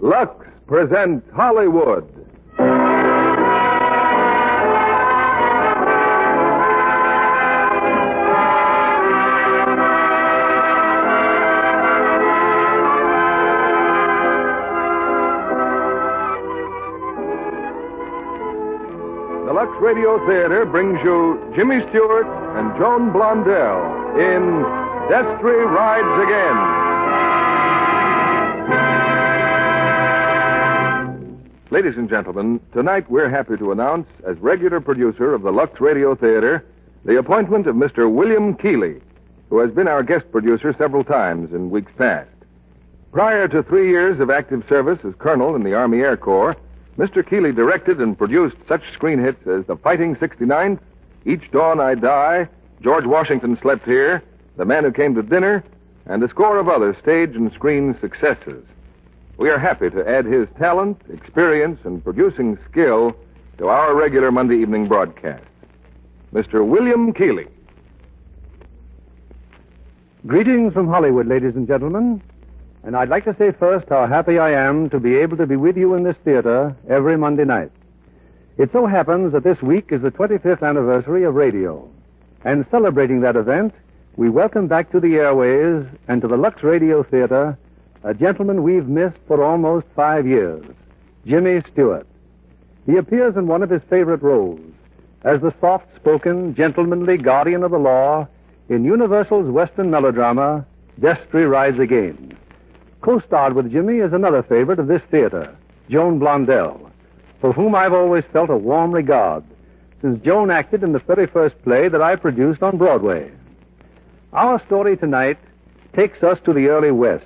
Lux presents Hollywood. The Lux Radio Theater brings you Jimmy Stewart and Joan Blondell in Destry Rides Again. Ladies and gentlemen, tonight we're happy to announce, as regular producer of the Lux Radio Theater, the appointment of Mr. William Keighley, who has been our guest producer several times in weeks past. Prior to 3 years of active service as colonel in the Army Air Corps, Mr. Keighley directed and produced such screen hits as The Fighting 69th, Each Dawn I Die, George Washington Slept Here, The Man Who Came to Dinner, and a score of other stage and screen successes. We are happy to add his talent, experience, and producing skill to our regular Monday evening broadcast. Mr. William Keighley. Greetings from Hollywood, ladies and gentlemen. And I'd like to say first how happy I am to be able to be with you in this theater every Monday night. It so happens that this week is the 25th anniversary of radio. And celebrating that event, we welcome back to the airways and to the Lux Radio Theater a gentleman we've missed for almost 5 years, Jimmy Stewart. He appears in one of his favorite roles as the soft-spoken, gentlemanly guardian of the law in Universal's Western melodrama, Destry Rides Again. Co-starred with Jimmy is another favorite of this theater, Joan Blondell, for whom I've always felt a warm regard, since Joan acted in the very first play that I produced on Broadway. Our story tonight takes us to the early West,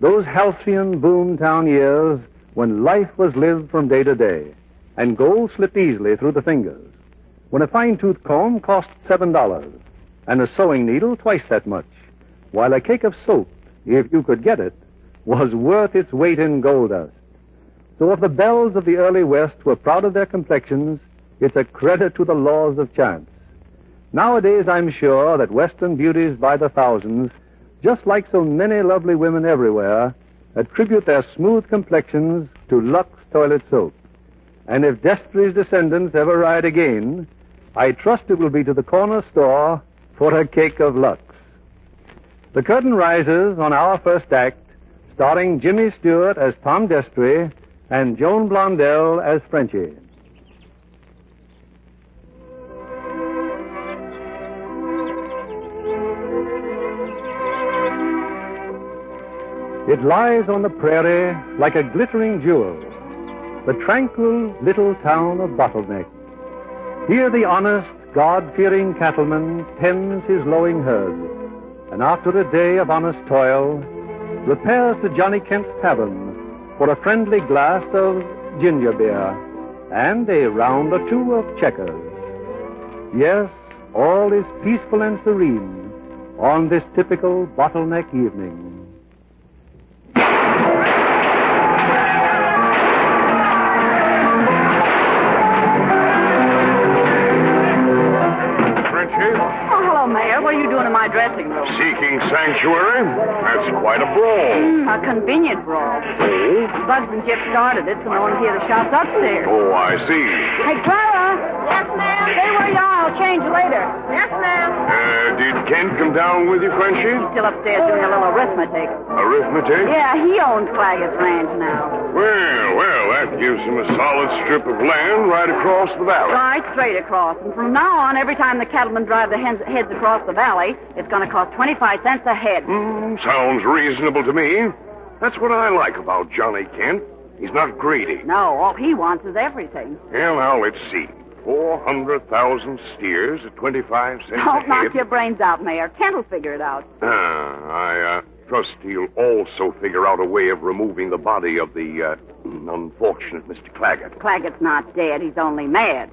those halcyon boomtown years when life was lived from day to day, and gold slipped easily through the fingers, when a fine-tooth comb cost $7, and a sewing needle twice that much, while a cake of soap, if you could get it, was worth its weight in gold dust. So if the belles of the early West were proud of their complexions, it's a credit to the laws of chance. Nowadays, I'm sure that Western beauties by the thousands, just like so many lovely women everywhere, attribute their smooth complexions to Lux toilet soap. And if Destry's descendants ever ride again, I trust it will be to the corner store for a cake of Lux. The curtain rises on our first act, starring Jimmy Stewart as Tom Destry and Joan Blondell as Frenchie. It lies on the prairie like a glittering jewel, the tranquil little town of Bottleneck. Here the honest, God-fearing cattleman tends his lowing herd, and after a day of honest toil, repairs to Johnny Kent's tavern for a friendly glass of ginger beer and a round or two of checkers. Yes, all is peaceful and serene on this typical Bottleneck evening. What are you doing in my dressing room? Seeking sanctuary? That's quite a brawl. A convenient brawl. Oh? Bugs and Chip started it, so no one can hear the shots upstairs. Oh, I see. Hey, Clara! Yes, ma'am? Stay where you are. I'll change later. Yes, ma'am? Did Kent come down with you, Frenchie? He's still upstairs doing a little arithmetic. Arithmetic? Yeah, he owns Claggett's Ranch now. Well, that gives him a solid strip of land right across the valley. Right, straight across. And from now on, every time the cattlemen drive their heads across the valley, it's going to cost 25 cents a head. Sounds reasonable to me. That's what I like about Johnny Kent. He's not greedy. No, all he wants is everything. Well, now, let's see. 400,000 steers at 25 cents a Don't head. knock your brains out, Mayor. Kent will figure it out. I trust he'll also figure out a way of removing the body of the unfortunate Mr. Claggett. Claggett's not dead. He's only mad.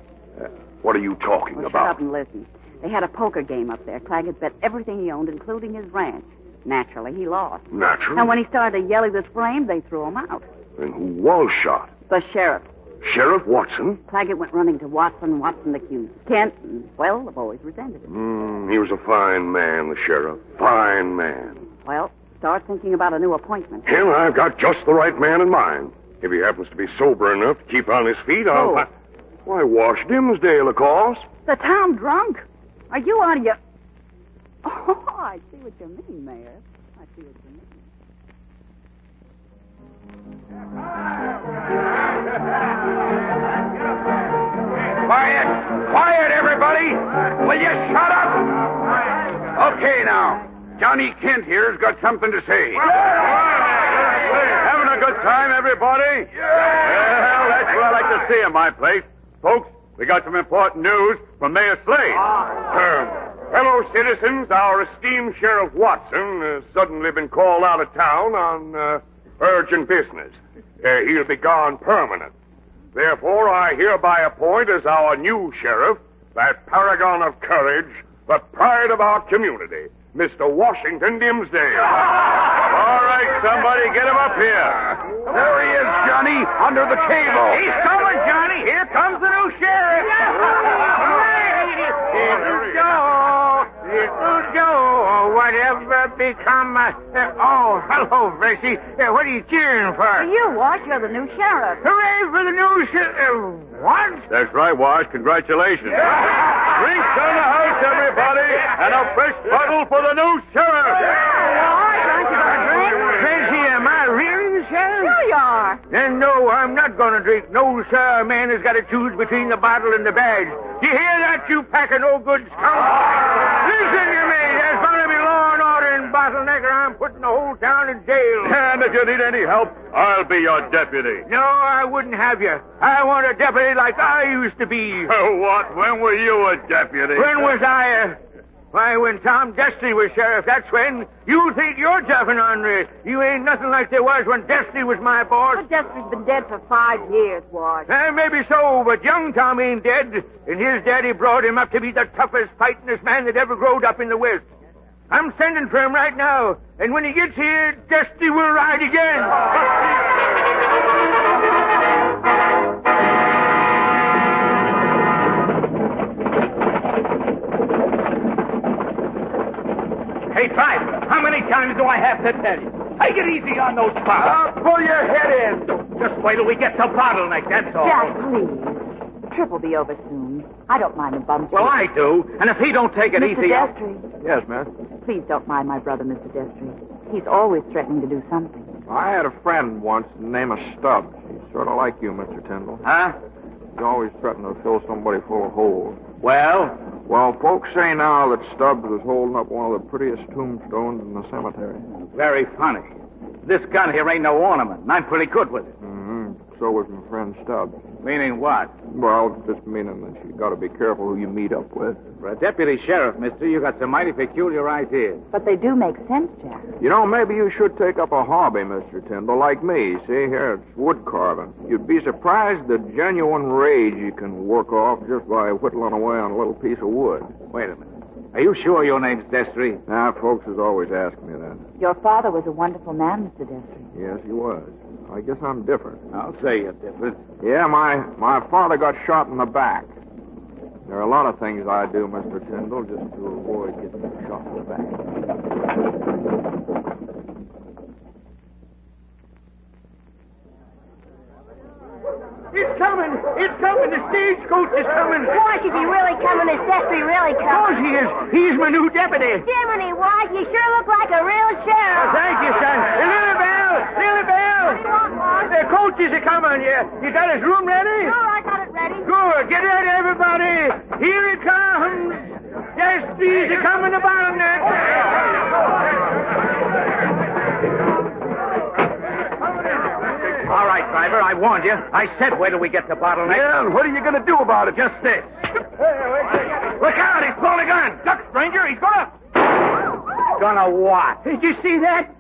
What are you talking Well, about? shut up and listen. They had a poker game up there. Claggett bet everything he owned, including his ranch. Naturally, he lost. Naturally? And when he started to yell he was framed, they threw him out. And who was shot? The sheriff. Sheriff Watson? Claggett went running to Watson. Watson accused Kent, and, well, the boys resented him. He was a fine man, the sheriff. Fine man. Well, Start thinking about a new appointment. Well, I've got just the right man in mind. If he happens to be sober enough to keep on his feet, I'll... Oh. Why, Wash Dimsdale, of course. The town drunk? Are you out of your... Oh, I see what you mean, Mayor. I see what you mean. Quiet, everybody! Will you shut up? Okay, now. Johnny Kent here's got something to say. Having a good time, everybody? Well, that's what I like to see in my place. Folks, we got some important news from Mayor Slade. Fellow citizens, our esteemed Sheriff Watson has suddenly been called out of town on urgent business. He'll be gone permanent. Therefore, I hereby appoint as our new sheriff that paragon of courage, the pride of our community, Mr. Washington Dimsdale. All right, somebody get him up here. There he is, Johnny, under the table. He's coming, Johnny. Here comes the new sheriff. Little Joe, whatever become... oh, hello, Bessie. What are you cheering for? You, Wash, you're the new sheriff. Hooray for the new sheriff. What? That's right, Wash. Congratulations. Drinks on the house, everybody, and a fresh bottle for the new sheriff. Aren't you going to drink? Bessie, am I really the sheriff? Sure you are. Then no, I'm not going to drink. No, sir. A man has got to choose between the bottle and the badge. Do you hear that, you pack of no-good scum? Listen to me. There's going to be law and order in Bottlenecker. I'm putting the whole town in jail. And if you need any help, I'll be your deputy. No, I wouldn't have you. I want a deputy like I used to be. What? When were you a deputy? When was I? Why, when Tom Destry was sheriff, that's when. You think you're tough and ornery. You ain't nothing like there was when Destry was my boss. But Destry's been dead for 5 years, Wash. Maybe so, but young Tom ain't dead. And his daddy brought him up to be the toughest, fightingest man that ever growed up in the West. I'm sending for him right now. And when he gets here, Destry will ride again. Hey, driver, how many times do I have to tell you? Take it easy on those bottles. Pull your head in. Just wait till we get to Bottleneck, that's all. Jack, please. Trip will be over soon. I don't mind the bumps. Well, I do. And if he don't take it Mr. easy... Destry, Yes, miss. please don't mind my brother, Mr. Destry. He's always threatening to do something. I had a friend once named Stubbs. He's sort of like you, Mr. Tyndall. Huh? He's always threatening to fill somebody full of holes. Well? Well, folks say now that Stubbs was holding up one of the prettiest tombstones in the cemetery. Very funny. This gun here ain't no ornament, and I'm pretty good with it. Mm-hmm. So was my friend Stubbs. Meaning what? Well, just meaning that you got to be careful who you meet up with. For a deputy sheriff, mister, you got some mighty peculiar ideas. But they do make sense, Jack. You know, maybe you should take up a hobby, Mr. Tyndall, like me. See, here, it's wood carving. You'd be surprised the genuine rage you can work off just by whittling away on a little piece of wood. Wait a minute. Are you sure your name's Destry? Now, folks has always asked me that. Your father was a wonderful man, Mr. Destry. Yes, he was. I guess I'm different. I'll say you're different. Yeah, my father got shot in the back. There are a lot of things I do, Mr. Tyndall, just to avoid getting shot in the back. It's coming! It's coming! The stagecoach is coming! Wash, if he really coming, is Destry really Of course coming? he is! He's my new deputy! Jiminy, Wash, you sure look like a real sheriff. Thank you, son. Lily Bell! Lily Bell! What do you want, Wash? The coaches are coming. You got his room ready? Sure, I got it ready. Good. Get ready, everybody. Here it comes. Destry's a coming to Bottleneck. All right, driver, I warned you. I said wait till we get to Bottleneck. Yeah, and what are you going to do about it? Just this. Look out, he's pulling a gun. Duck, stranger, he's gonna... Gonna what? Did you see that?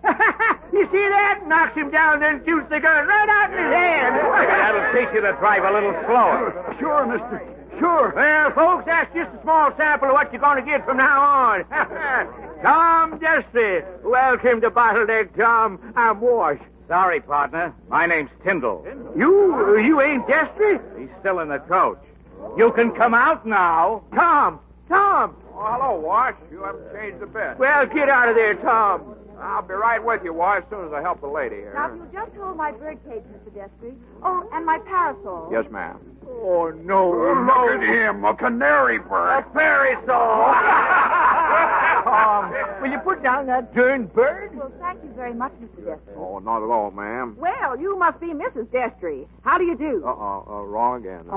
You see that? Knocks him down, then shoots the gun right out in his hand. That'll teach you to drive a little slower. Sure, mister. Sure. Well, folks, that's just a small sample of what you're going to get from now on. Tom Destry. Welcome to Bottleneck, Tom. I'm Wash. Sorry, partner. My name's Tyndall. You ain't Destry? He's still in the coach. You can come out now. Tom, Oh, hello, Wash. You haven't changed a bit. Well, get out of there, Tom. I'll be right with you, Wash, as soon as I help the lady here. Now, if you'll just hold my birdcage, Mr. Destry. Oh, and my parasol. Yes, ma'am. Oh, no, Look at him, a canary bird. parasol. Tom, will you put down that darn bird? Well, thank you very much, Mr. Destry. Oh, not at all, ma'am. Well, you must be Mrs. Destry. How do you do? Wrong again.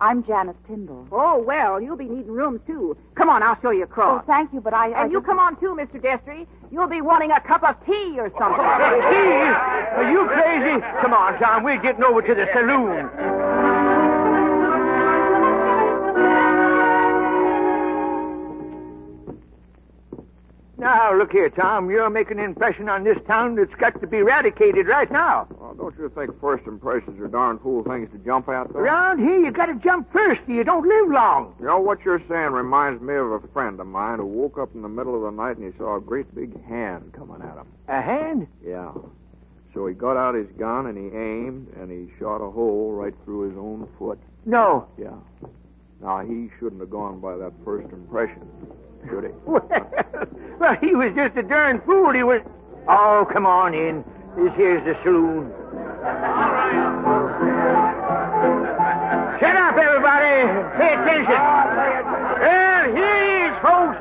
I'm Janice Tyndall. Oh, well, you'll be needing rooms, too. Come on, I'll show you across. Oh, thank you, but I And you just- come on, too, Mr. Destry. You'll be wanting a cup of tea or something. Tea? Are you crazy? Come on, Tom, we're getting over to the saloon. Now, look here, Tom. You're making an impression on this town that's got to be eradicated right now. Well, don't you think first impressions are darn fool things to jump at, though? Around here, you got to jump first. You don't live long. You know, what you're saying reminds me of a friend of mine who woke up in the middle of the night and he saw a great big hand coming at him. A hand? Yeah. So he got out his gun and he aimed and he shot a hole right through his own foot. No. Yeah. Now, he shouldn't have gone by that first impression, should he? Well, he was just a darn fool. He was... Oh, come on in. This here's the saloon. Shut up, everybody. Pay attention. Well, here he is, folks.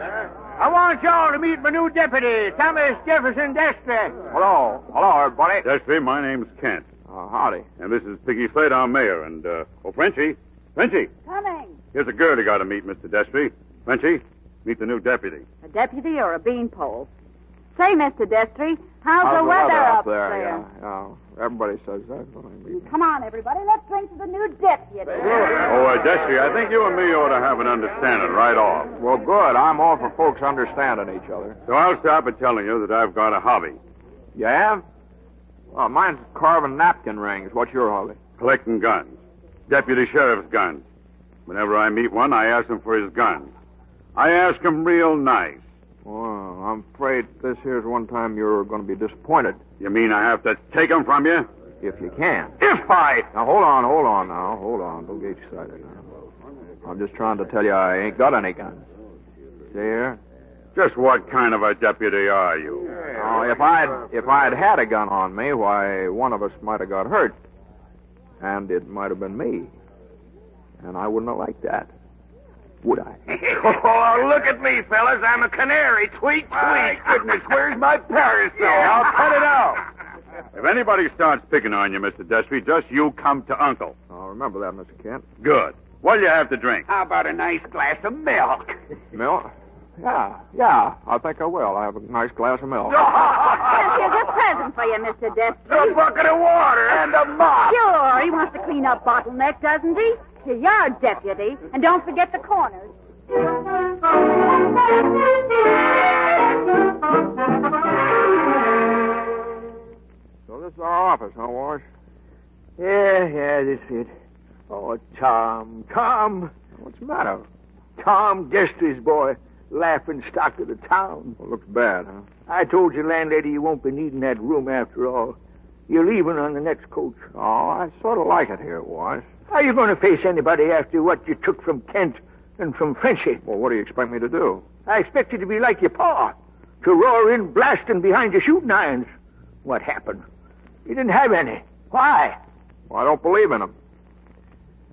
I want y'all to meet my new deputy, Thomas Jefferson Destry. Hello. Hello, everybody. Destry, my name's Kent. Howdy. And this is Piggy Slade, our mayor. And, Frenchie. Frenchie. Coming. Here's a girl you got to meet, Mr. Destry. Frenchie, meet the new deputy. A deputy or a beanpole? Say, Mr. Destry, how's the weather up there? Yeah. Everybody says that. Come on, everybody. Let's drink to the new deputy. Oh, Destry, I think you and me ought to have an understanding right off. Well, good. I'm all for folks understanding each other. So I'll start by telling you that I've got a hobby. You have? Well, mine's carving napkin rings. What's your hobby? Collecting guns. Deputy sheriff's guns. Whenever I meet one, I ask him for his guns. I ask him real nice. Well, I'm afraid this here's one time you're going to be disappointed. You mean I have to take them from you? If you can. If I... Now, hold on now. Hold on. Don't get excited now. I'm just trying to tell you I ain't got any guns. See here? Just what kind of a deputy are you? Oh, if I'd had a gun on me, why, one of us might have got hurt. And it might have been me. And I wouldn't have liked that. Would I? Oh, look at me, fellas. I'm a canary. Tweet, tweet. My goodness, where's my parasol? Yeah, I'll cut it out. If anybody starts picking on you, Mr. Destry, just you come to Uncle. I'll remember that, Mr. Kent. Good. What'll you have to drink? How about a nice glass of milk? Milk? Yeah. I think I will. I have a nice glass of milk. Here's a present for you, Mr. Destry. A bucket of water and a mop. Sure, he wants to clean up bottleneck, doesn't he? You're your deputy, and don't forget the corners. So this is our office, huh, Wash? Yeah, this is it. Oh, Tom. What's the matter? Tom Destry's boy. Laughing stock of the town. Well, looks bad, huh? I told your landlady you won't be needing that room after all. You're leaving on the next coach. Oh, I sort of like it here, Wash. How are you going to face anybody after what you took from Kent and from Frenchie? Well, what do you expect me to do? I expect you to be like your pa, to roar in blasting behind your shooting irons. What happened? You didn't have any. Why? Well, I don't believe in them.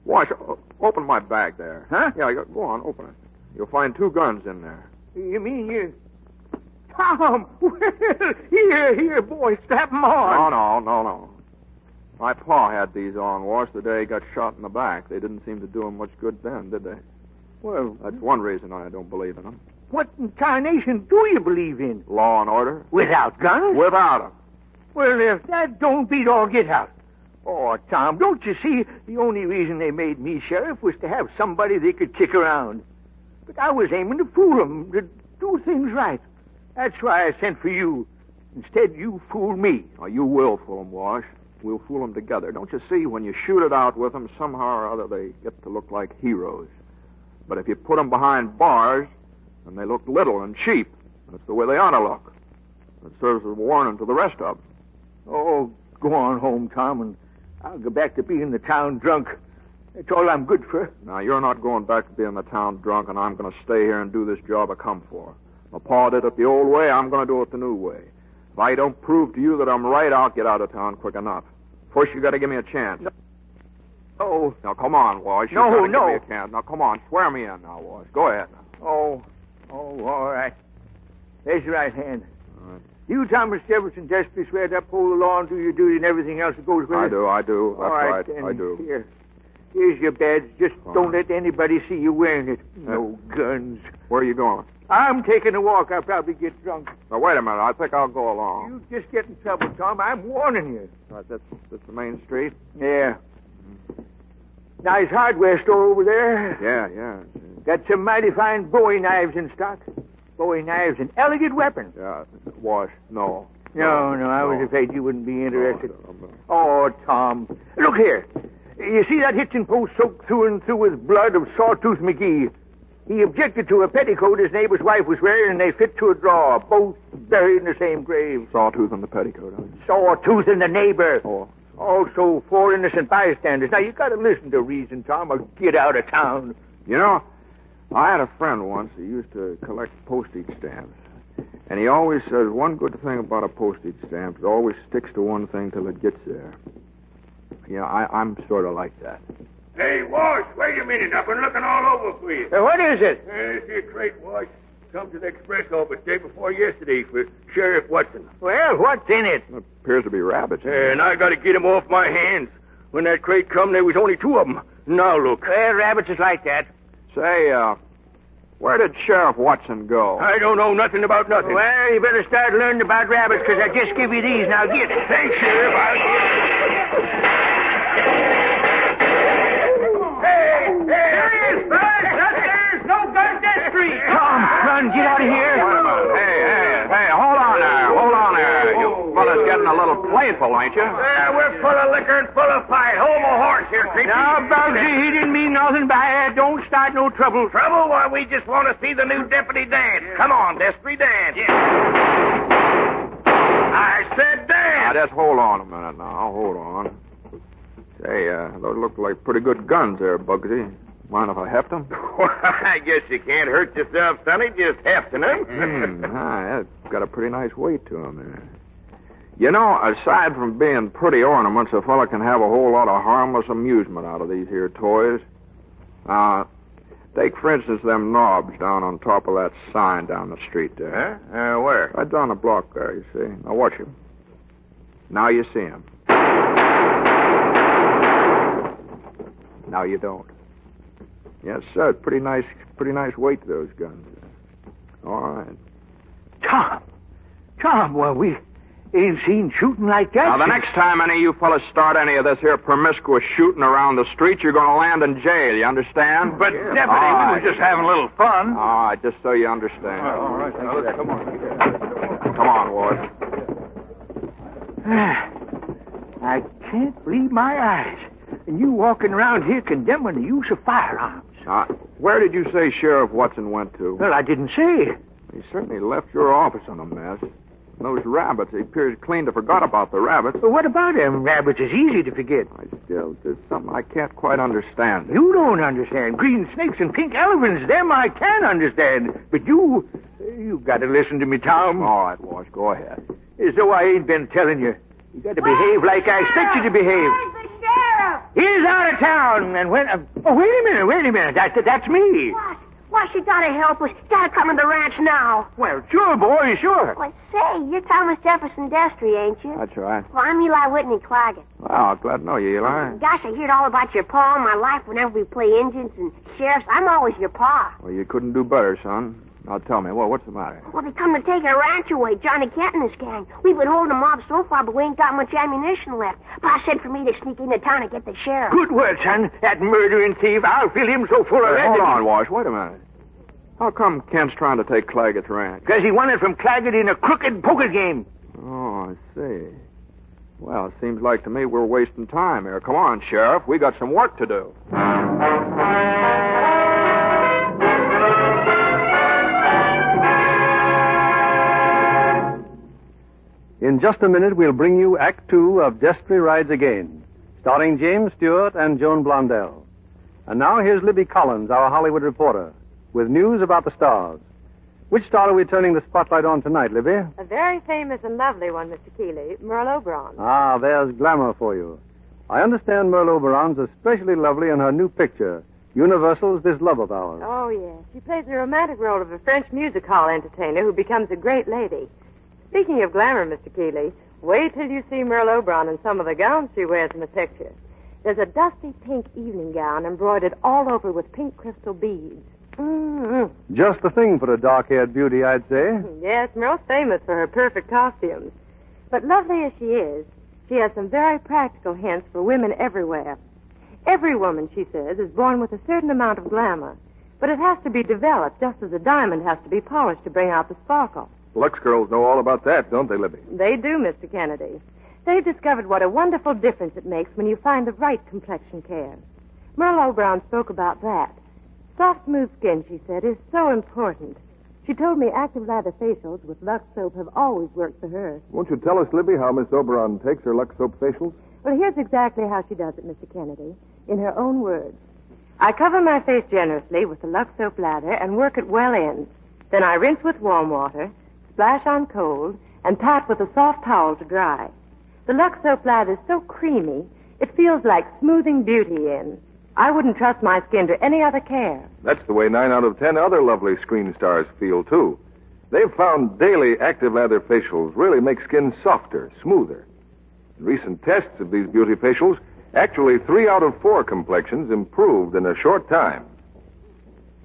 Wash, open my bag there. Huh? Yeah, go on, open it. You'll find 2 guns in there. You mean you... Tom! Here, boy, strap 'em on. No. My pa had these on, Wash, the day he got shot in the back. They didn't seem to do him much good then, did they? Well, That's one reason I don't believe in them. what incarnation do you believe in? Law and order? Without guns? Without them. Well, if that don't beat all get out. Oh, Tom, don't you see? The only reason they made me sheriff was to have somebody they could kick around. But I was aiming to fool them, to do things right. That's why I sent for you. Instead, you fooled me. Oh, you will fool them, Wash. We'll fool them together. Don't you see? When you shoot it out with them, somehow or other they get to look like heroes. But if you put them behind bars, then they look little and cheap. That's the way they ought to look. It serves as a warning to the rest of them. Oh, go on home, Tom, and I'll go back to being the town drunk. That's all I'm good for. Now, you're not going back to being the town drunk, and I'm going to stay here and do this job I come for. My pa did it the old way. I'm going to do it the new way. If I don't prove to you that I'm right, I'll get out of town quick enough. First, you got to give me a chance. No. Oh. Now, come on, Wash. You gotta give me a chance. Now, come on. Swear me in now, Wash. Go ahead now. Oh, all right. There's your right hand. All right. You, Thomas Jefferson Destry, swear to uphold the law and do your duty and everything else that goes with it. I do. That's all right. I do. Here's your badge. Just don't let anybody see you wearing it. No guns. Where are you going? I'm taking a walk. I'll probably get drunk. Now, wait a minute. I think I'll go along. You just get in trouble, Tom. I'm warning you. Right, that's the main street? Yeah. Nice hardware store over there. Yeah. Got some mighty fine Bowie knives in stock. Bowie knives, an elegant weapon. Yeah. Wash. No. No, I was afraid you wouldn't be interested. No. Oh, Tom. Look here. You see that hitching post soaked through and through with blood of Sawtooth McGee? He objected to a petticoat his neighbor's wife was wearing, and they fit to a drawer, both buried in the same grave. Sawtooth and the petticoat, huh? Sawtooth and the neighbor. Oh. Also, 4 innocent bystanders. Now, you got to listen to reason, Tom, or get out of town. You know, I had a friend once who used to collect postage stamps. And he always says one good thing about a postage stamp, it always sticks to one thing till it gets there. Yeah, I'm sort of like that. Hey, Wash, wait a minute. I've been looking all over for you. What is it? It's your crate, Wash. Come to the express office day before yesterday for Sheriff Watson. Well, what's in it? It appears to be rabbits. And I got to get 'em off my hands. When that crate come, there was only 2 of 'em. Now look. Well, rabbits is like that. Say, where did Sheriff Watson go? I don't know nothing about nothing. Well, you better start learning about rabbits, because I just give you these. Now get it. Thanks, Sheriff. There he is, fellas. There's no gun Destry. Tom, run, get out of here. Hey, hold on there. You fellas getting a little playful, ain't you? Yeah, we're full of liquor and full of fight. Hold my horse here, creepy. Now, Bugsy, he didn't mean nothing by it. Don't start no trouble. Trouble? Why, we just want to see the new deputy dance. Come on, Destry, dance. Yeah. I said dance. Now, just hold on a minute now. Hold on. Say, those look like pretty good guns there, Bugsy. Mind if I heft them? Well, I guess you can't hurt yourself, Sonny, just hefting them. That's got a pretty nice weight to them there. You know, aside from being pretty ornaments, a fella can have a whole lot of harmless amusement out of these here toys. Take, for instance, them knobs down on top of that sign down the street there. Huh? Where? Right down the block there, you see. Now, watch him. Now you see him. Now you don't. Yes, sir. Pretty nice weight to those guns. All right. Tom, well, we ain't seen shooting like that. Now, the next time any of you fellas start any of this here promiscuous shooting around the street, you're going to land in jail, you understand? But, Deputy, we were just having a little fun. All right, just so you understand. All right, come on. Come on, Ward. I can't believe my eyes. And you walking around here condemning the use of firearms. Where did you say Sheriff Watson went to? Well, I didn't say. He certainly left your office in a mess. And those rabbits, he appears clean to forgot about the rabbits. Well, what about them rabbits? It's easy to forget. There's something I can't quite understand. You don't understand. Green snakes and pink elephants, them I can understand. But you've got to listen to me, Tom. All right, Wash, go ahead. As though I ain't been telling you. You got to behave like I expect you to behave. Where's the sheriff? He's out of town, and when... wait a minute. That's me. What? Why, she gotta help us. Gotta come to the ranch now. Well, sure, boy, sure. Well, say, you're Thomas Jefferson Destry, ain't you? That's right. Well, I'm Eli Whitney Claggett. Well, glad to know you, Eli. Gosh, I heard all about your pa all my life whenever we play Indians and sheriffs. I'm always your pa. Well, you couldn't do better, son. Now, tell me, what's the matter? Well, they come to take our ranch away, Johnny Kent and his gang. We've been holding them off so far, but we ain't got much ammunition left. Pa said for me to sneak into town and get the sheriff. Good word, son. That murdering thief, I'll fill him so full of lead. Hold on, Wash. Wait a minute. How come Kent's trying to take Claggett's ranch? Because he won it from Claggett in a crooked poker game. Oh, I see. Well, it seems like to me we're wasting time here. Come on, Sheriff. We got some work to do. In just a minute, we'll bring you Act 2 of Destry Rides Again, starring James Stewart and Joan Blondell. And now here's Libby Collins, our Hollywood reporter, with news about the stars. Which star are we turning the spotlight on tonight, Libby? A very famous and lovely one, Mr. Keeley, Merle Oberon. Ah, there's glamour for you. I understand Merle Oberon's especially lovely in her new picture, Universal's This Love of Ours. Oh, yes. She plays the romantic role of a French music hall entertainer who becomes a great lady. Speaking of glamour, Mr. Keeley, wait till you see Merle Oberon in some of the gowns she wears in the picture. There's a dusty pink evening gown embroidered all over with pink crystal beads. Mm-hmm. Just the thing for a dark-haired beauty, I'd say. Yes, Merle's famous for her perfect costumes. But lovely as she is, she has some very practical hints for women everywhere. Every woman, she says, is born with a certain amount of glamour, but it has to be developed just as a diamond has to be polished to bring out the sparkle. Lux girls know all about that, don't they, Libby? They do, Mr. Kennedy. They've discovered what a wonderful difference it makes when you find the right complexion care. Merle Oberon spoke about that. Soft, smooth skin, she said, is so important. She told me active lather facials with Lux soap have always worked for her. Won't you tell us, Libby, how Miss Oberon takes her Lux soap facials? Well, here's exactly how she does it, Mr. Kennedy, in her own words. I cover my face generously with the Lux soap lather and work at well ends. Then I rinse with warm water, splash on cold, and pat with a soft towel to dry. The Lux soap lather is so creamy, it feels like smoothing beauty in. I wouldn't trust my skin to any other care. That's the way 9 out of 10 other lovely screen stars feel, too. They've found daily active lather facials really make skin softer, smoother. In recent tests of these beauty facials, actually 3 out of 4 complexions improved in a short time.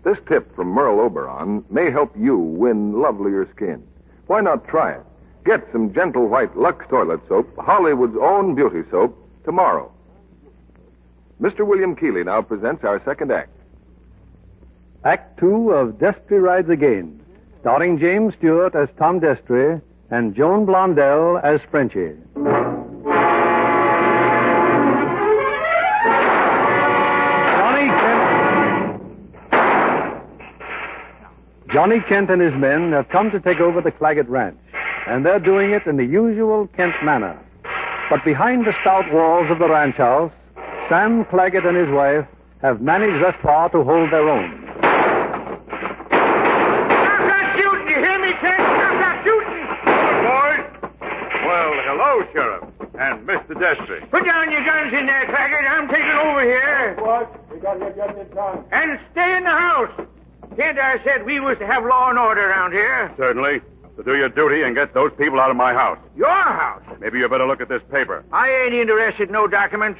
This tip from Merle Oberon may help you win lovelier skin. Why not try it? Get some gentle white Lux toilet soap, Hollywood's own beauty soap, tomorrow. Mr. William Keeley now presents our second act. Act 2 of Destry Rides Again, starring James Stewart as Tom Destry and Joan Blondell as Frenchie. Johnny Kent and his men have come to take over the Claggett Ranch, and they're doing it in the usual Kent manner. But behind the stout walls of the ranch house, Sam Claggett and his wife have managed thus far to hold their own. Stop that shooting! You hear me, Kent? Stop that shooting! Boys? Well, hello, Sheriff. And Mr. Destry. Put down your guns in there, Claggett. I'm taking over here. What? We got here just in time. And stay in the house. Kent, I said we was to have law and order around here. Certainly. To do your duty and get those people out of my house. Your house? Maybe you better look at this paper. I ain't interested in no documents.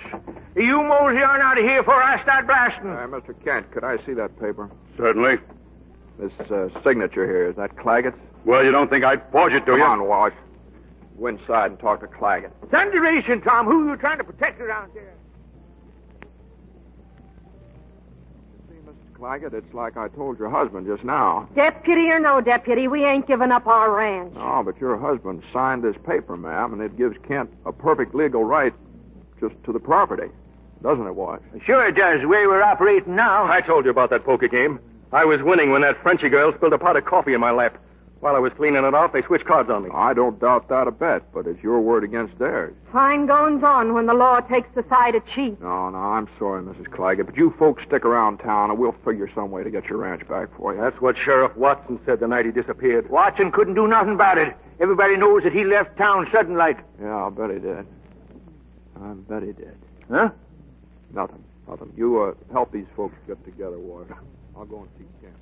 You mosey on out of here before I start blasting. Mr. Kent, could I see that paper? Certainly. This signature here, is that Claggett's? Well, you don't think I'd forge it, do you? Come on, Wash. Go inside and talk to Claggett. Thunderation, Tom. Who you trying to protect around here? See, Mrs. Claggett, it's like I told your husband just now. Deputy or no deputy, we ain't giving up our ranch. Oh, but your husband signed this paper, ma'am, and it gives Kent a perfect legal right just to the property. Doesn't it, Wash? Sure it does, the way we're operating now. I told you about that poker game. I was winning when that Frenchy girl spilled a pot of coffee in my lap. While I was cleaning it off, they switched cards on me. I don't doubt that a bit, but it's your word against theirs. Fine goings on when the law takes the side of cheat. No, I'm sorry, Mrs. Claggett, but you folks stick around town and we'll figure some way to get your ranch back for you. That's what Sheriff Watson said the night he disappeared. Watson couldn't do nothing about it. Everybody knows that he left town sudden like. Yeah, I'll bet he did. I bet he did. Huh? Nothing. You help these folks get together, Ward. I'll go and see Kent.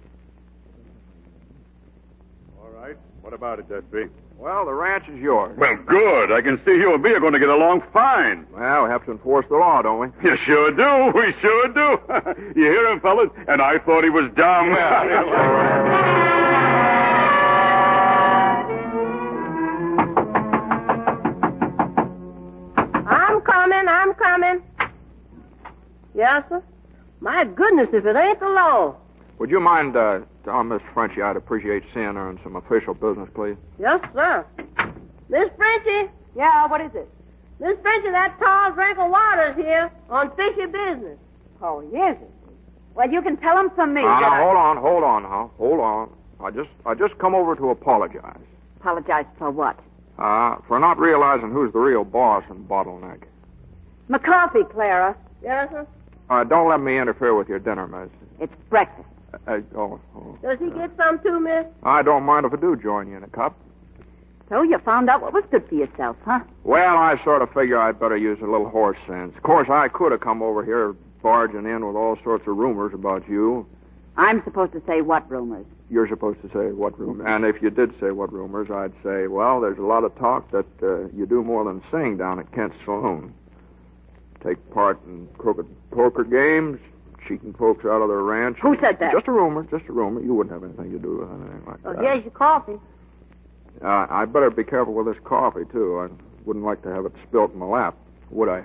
All right. What about it, Destry? Well, the ranch is yours. Well, good. I can see you and me are going to get along fine. Well, we have to enforce the law, don't we? You sure do. We sure do. You hear him, fellas? And I thought he was dumb. I'm coming. Yes, sir? My goodness, if it ain't the law. Would you mind telling Miss Frenchie I'd appreciate seeing her in some official business, please? Yes, sir. Miss Frenchie? Yeah, what is it? Miss Frenchie, that tall drink of water's here on fishy business. Oh, yes. Well, you can tell him from me. Now, hold on. I just come over to apologize. Apologize for what? For not realizing who's the real boss in Bottleneck. McCoffee, Clara. Yes, sir? Don't let me interfere with your dinner, miss. It's breakfast. Does he get some too, miss? I don't mind if I do join you in a cup. So you found out what was good for yourself, huh? Well, I sort of figure I'd better use a little horse sense. Of course, I could have come over here barging in with all sorts of rumors about you. I'm supposed to say what rumors? You're supposed to say what rumors. And if you did say what rumors, I'd say, well, there's a lot of talk that you do more than sing down at Kent's Saloon. Take part in crooked poker games, cheating folks out of their ranch. Who said that? Just a rumor. You wouldn't have anything to do with anything like that. Here's your coffee. I'd better be careful with this coffee, too. I wouldn't like to have it spilt in my lap, would I?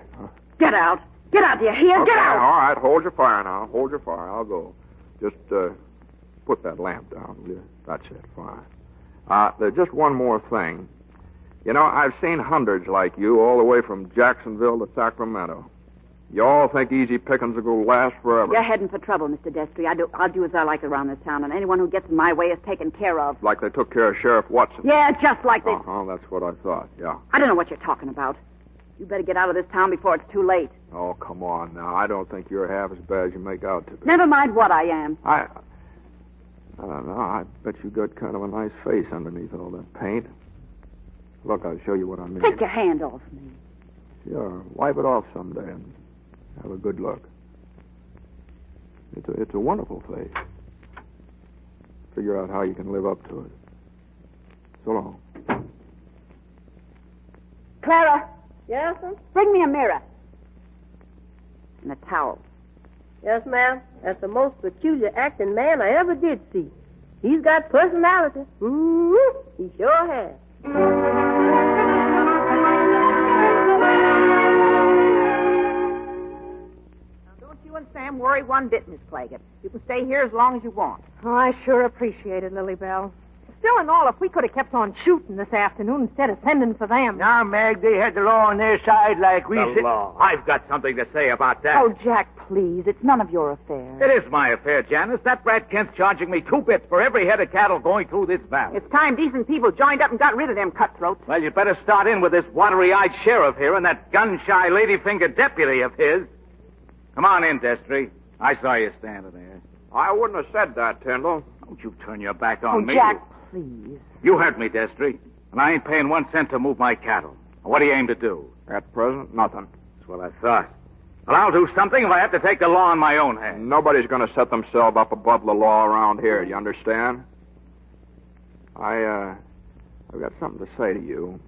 Get out. Get out, do you hear? Okay, Get out. All right, hold your fire now. Hold your fire. I'll go. Just put that lamp down, will you? That's it. Fine. There's just one more thing. You know, I've seen hundreds like you all the way from Jacksonville to Sacramento. You all think easy pickings will go last forever. You're heading for trouble, Mr. Destry. I'll do as I like around this town, and anyone who gets in my way is taken care of. Like they took care of Sheriff Watson. Yeah, just like they... Oh, that's what I thought, yeah. I don't know what you're talking about. You better get out of this town before it's too late. Oh, come on now. I don't think you're half as bad as you make out to be. Never mind what I am. I don't know. I bet you got kind of a nice face underneath all that paint. Look, I'll show you what I mean. Take your hand off me. Sure. Wipe it off someday and have a good look. It's a wonderful face. Figure out how you can live up to it. So long. Clara. Yes, sir? Bring me a mirror. And a towel. Yes, ma'am. That's the most peculiar acting man I ever did see. He's got personality. He sure has. Don't you and Sam worry one bit, Miss Claggett. You can stay here as long as you want. Oh, I sure appreciate it, Lily Bell. Still and all, if we could have kept on shooting this afternoon instead of sending for them. Now, Mag, they had the law on their side like we The law. I've got something to say about that. Oh, Jack, please. It's none of your affair. It is my affair, Janice. That brat Kent's charging me 2 bits for every head of cattle going through this valley. It's time decent people joined up and got rid of them cutthroats. Well, you'd better start in with this watery-eyed sheriff here and that gun-shy lady-fingered deputy of his. Come on in, Destry. I saw you standing there. I wouldn't have said that, Tyndall. Don't you turn your back on me. Jack, please. You heard me, Destry. And I ain't paying 1 cent to move my cattle. What do you aim to do? At present, nothing. That's what I thought. Well, I'll do something if I have to take the law in my own hands. Nobody's going to set themselves up above the law around here, you understand? I've got something to say to you.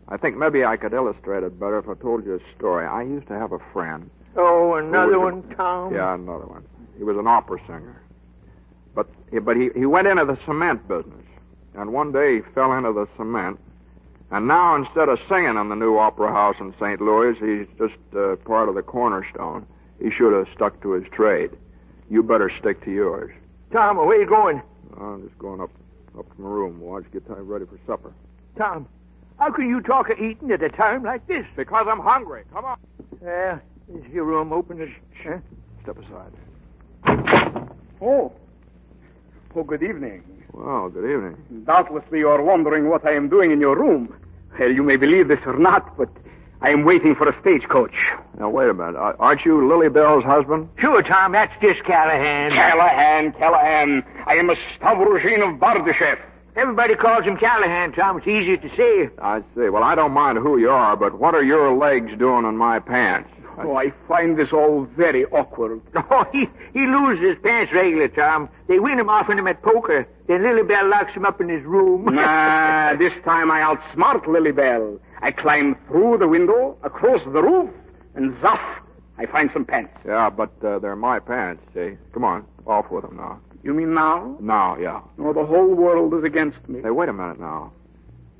I think maybe I could illustrate it better if I told you a story. I used to have a friend. Oh, another one, Tom? Yeah, another one. He was an opera singer. But he went into the cement business. And one day he fell into the cement. And now instead of singing in the new opera house in St. Louis, he's just part of the cornerstone. He should have stuck to his trade. You better stick to yours. Tom, where you going? I'm just going up to my room. Watch, get time ready for supper. Tom, how can you talk of eating at a time like this? Because I'm hungry. Come on. Yeah, is your room open? Huh? Step aside. Oh, good evening. Well, good evening. Doubtlessly you are wondering what I am doing in your room. Well, you may believe this or not, but I am waiting for a stagecoach. Now, wait a minute. Aren't you Lily Bell's husband? Sure, Tom, that's just Callahan. Callahan. I am a Stavrogin of Bardyshev. Everybody calls him Callahan, Tom. It's easier to say. I see. Well, I don't mind who you are, but what are your legs doing in my pants? Oh, I find this all very awkward. Oh, he loses his pants regular, Tom. They win him off in him at poker. Then Lily Bell locks him up in his room. Nah, this time I outsmart Lily Bell. I climb through the window, across the roof, and zaff, I find some pants. Yeah, but they're my pants, see? Come on, off with them now. You mean now? Now, yeah. No, the whole world is against me. Hey, wait a minute now.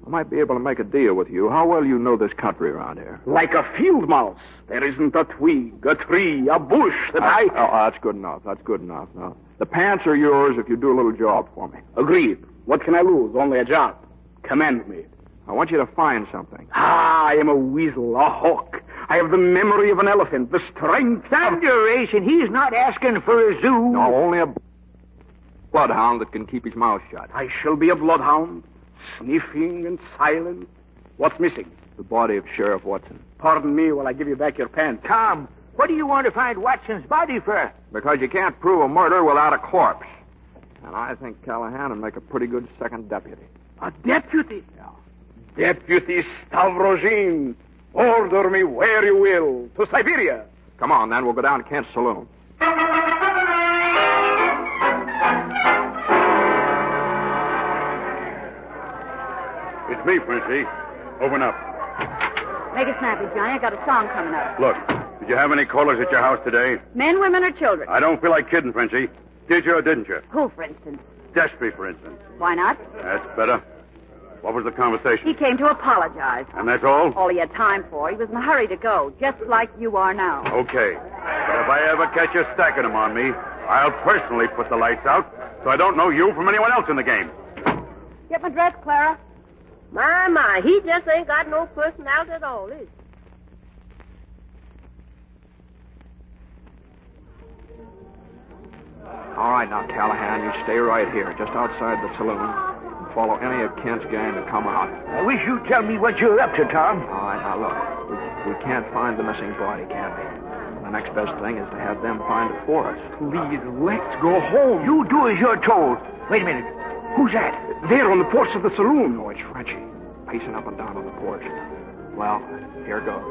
I might be able to make a deal with you. How well you know this country around here? Like a field mouse. There isn't a twig, a tree, a bush that I... Oh, that's good enough. That's good enough. Now, the pants are yours if you do a little job for me. Agreed. What can I lose? Only a job. Command me. I want you to find something. I am a weasel, a hawk. I have the memory of an elephant, the strength... Thunderation, he's not asking for a zoo. No, only a bloodhound that can keep his mouth shut. I shall be a bloodhound. Sniffing and silent. What's missing? The body of Sheriff Watson. Pardon me while I give you back your pants. Tom, What do you want to find Watson's body for? Because you can't prove a murder without a corpse. And I think Callahan would make a pretty good second deputy. A deputy? Yeah. Deputy Stavrogin, order me where you will. To Siberia. Come on, then. We'll go down to Kent's saloon. It's me, Frenchie. Open up. Make it snappy, Johnny. I got a song coming up. Look, did you have any callers at your house today? Men, women, or children? I don't feel like kidding, Frenchie. Did you or didn't you? Who, for instance? Destry, for instance. Why not? That's better. What was the conversation? He came to apologize. And that's all? All he had time for. He was in a hurry to go, just like you are now. Okay. But if I ever catch you stacking them on me, I'll personally put the lights out so I don't know you from anyone else in the game. Get my dress, Clara. My, he just ain't got no personality at all, is he? All right, now, Callahan, you stay right here, just outside the saloon, and follow any of Kent's gang that come out. I wish you'd tell me what you're up to, Tom. All right, now, look, we can't find the missing body, can we? The next best thing is to have them find it for us. Please, let's go home. You do as you're told. Wait a minute. Who's that? There on the porch of the saloon. Oh, it's Frenchie, pacing up and down on the porch. Well, here goes.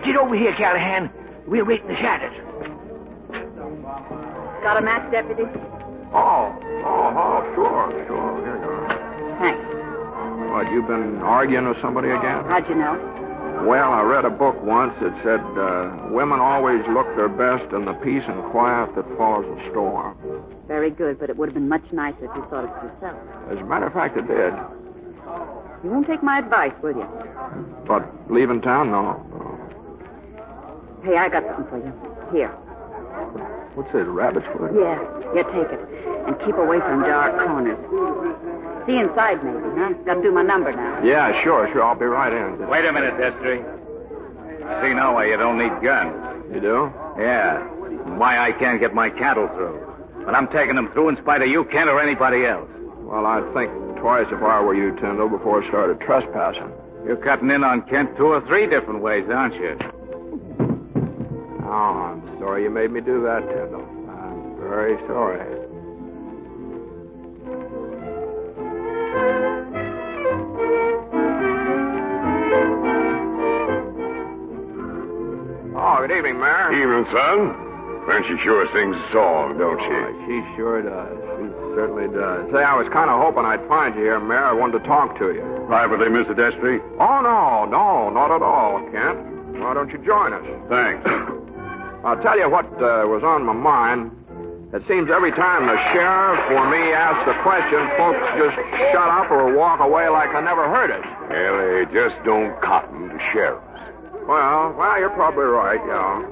Get over here, Callahan. We'll wait in the shadows. Got a match, Deputy? Oh, sure. Here you are. Thanks. What, you've been arguing with somebody again? How'd you know? Well, I read a book once that said women always look their best in the peace and quiet that follows a storm. Very good, but it would have been much nicer if you thought of it yourself. As a matter of fact, it did. You won't take my advice, will you? But leaving town, no. Hey, I got something for you. Here. What's this, rabbit's foot? Yeah, take it. And keep away from dark corners. See inside, maybe, huh? Got to do my number now. Yeah, sure. I'll be right in. Wait a minute, Destry. See now why you don't need guns. You do? Yeah. And why I can't get my cattle through. But I'm taking them through in spite of you, Kent, or anybody else. Well, I'd think twice if I were you, Tyndall, before I started trespassing. You're cutting in on Kent 2 or 3 different ways, aren't you? Oh, I'm sorry you made me do that, Tyndall. I'm very sorry. Oh, good evening, Mayor. Evening, son. Frenchie sure sings a song, don't she? Oh, she sure does. She certainly does. Say, I was kind of hoping I'd find you here, Mayor. I wanted to talk to you. Privately, Mr. Destry? Oh, no, not at all, Kent. Why don't you join us? Thanks. I'll tell you what was on my mind. It seems every time the sheriff or me asks a question, folks just shut up or walk away like they never heard it. Well, they just don't cotton to sheriffs. Well, you're probably right, yeah.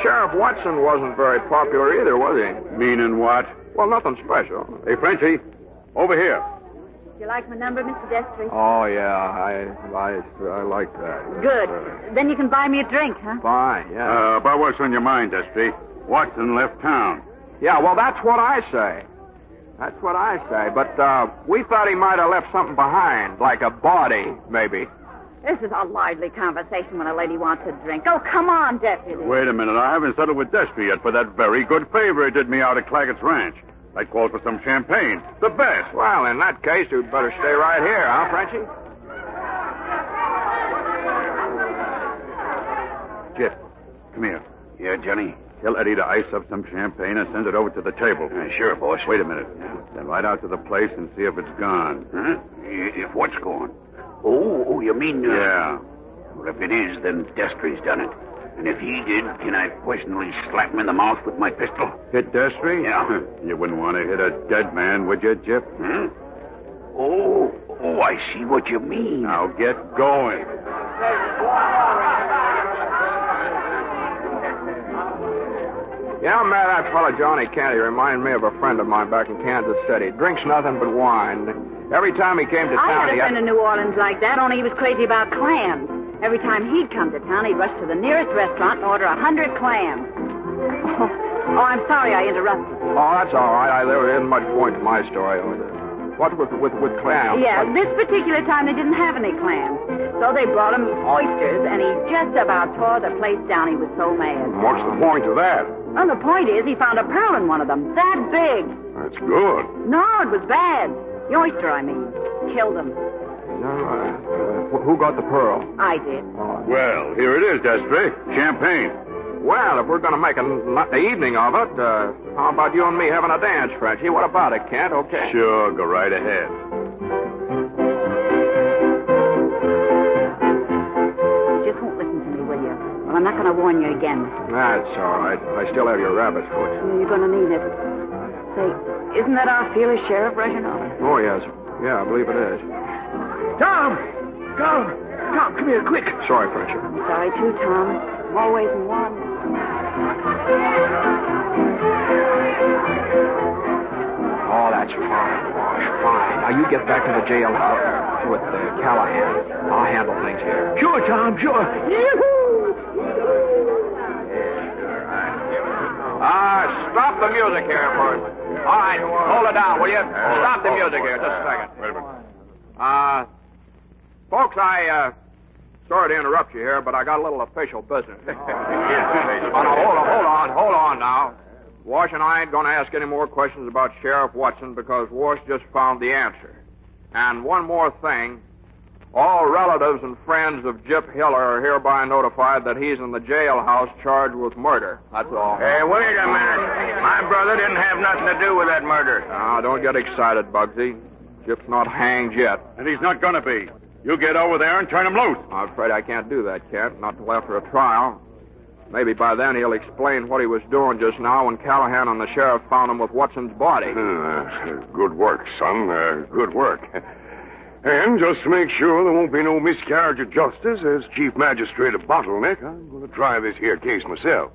Sheriff Watson wasn't very popular either, was he? Meaning what? Well, nothing special. Hey, Frenchie, over here. You like my number, Mr. Destry? Oh, yeah, I like that. Good. Then you can buy me a drink, huh? Fine, yeah. About what's on your mind, Destry? Watson left town. Yeah, well, that's what I say. But we thought he might have left something behind, like a body, maybe. This is a lively conversation when a lady wants a drink. Oh, come on, Deputy. Wait a minute. I haven't settled with Destry yet for that very good favor he did me out at Claggett's Ranch. I called for some champagne. The best. Well, in that case, you'd better stay right here, huh, Frenchie? Jeff, come here. Yeah, Johnny? Tell Eddie to ice up some champagne and send it over to the table. Sure, boss. Wait a minute. Then ride out to the place and see if it's gone. Huh? If what's gone? Oh, you mean... Yeah. Well, if it is, then Destry's done it. And if he did, can I personally slap him in the mouth with my pistol? Hit Destry? Yeah. You wouldn't want to hit a dead man, would you, Jeff? Huh? Oh, I see what you mean. Now get going. Yeah, man, that fella Johnny Kennedy reminded me of a friend of mine back in Kansas City. Drinks nothing but wine. Every time he came to town, I had a friend in New Orleans like that, only he was crazy about clams. Every time he'd come to town, he'd rush to the nearest restaurant and order 100 clams. Oh, I'm sorry I interrupted. Oh, that's all right. There isn't much point to my story. What with clams? Yeah, this particular time they didn't have any clams. So they brought him oysters, and he just about tore the place down. He was so mad. What's the point of that? Well, the point is he found a pearl in one of them. That big. That's good. No, it was bad. The oyster, I mean. Killed him. Who got the pearl? I did. Well, here it is, Destry. Champagne. Well, if we're going to make an evening of it, how about you and me having a dance, Frenchie? What about it, Kent? Okay. Sure, go right ahead. You just won't listen to me, will you? Well, I'm not going to warn you again. That's all right. I still have your rabbit's foot. You're going to need it. Say, isn't that our fearless sheriff, Reginald? Oh, yes. Yeah, I believe it is. Tom, come here, quick. Sorry, Frenchie. I'm sorry, too, Tom. I'm always in one. Oh, that's fine, Wash. Fine. Now, you get back to the jailhouse with Callahan. I'll handle things here. Sure, Tom, sure. Yoo-hoo! Stop the music here for a minute. All right, hold it down, will you? Stop the music here, just a second. Wait a minute. Folks, sorry to interrupt you here, but I got a little official business. Hold on now. Wash and I ain't going to ask any more questions about Sheriff Watson because Wash just found the answer. And one more thing. All relatives and friends of Gyp Hiller are hereby notified that he's in the jailhouse charged with murder. That's all. Hey, wait a minute. My brother didn't have nothing to do with that murder. Now, don't get excited, Bugsy. Gyp's not hanged yet. And he's not going to be. You get over there and turn him loose. I'm afraid I can't do that, Kent. Not till after a trial. Maybe by then he'll explain what he was doing just now when Callahan and the sheriff found him with Watson's body. Good work, son. Good work. And just to make sure there won't be no miscarriage of justice, as Chief Magistrate of Bottleneck, I'm going to try this here case myself.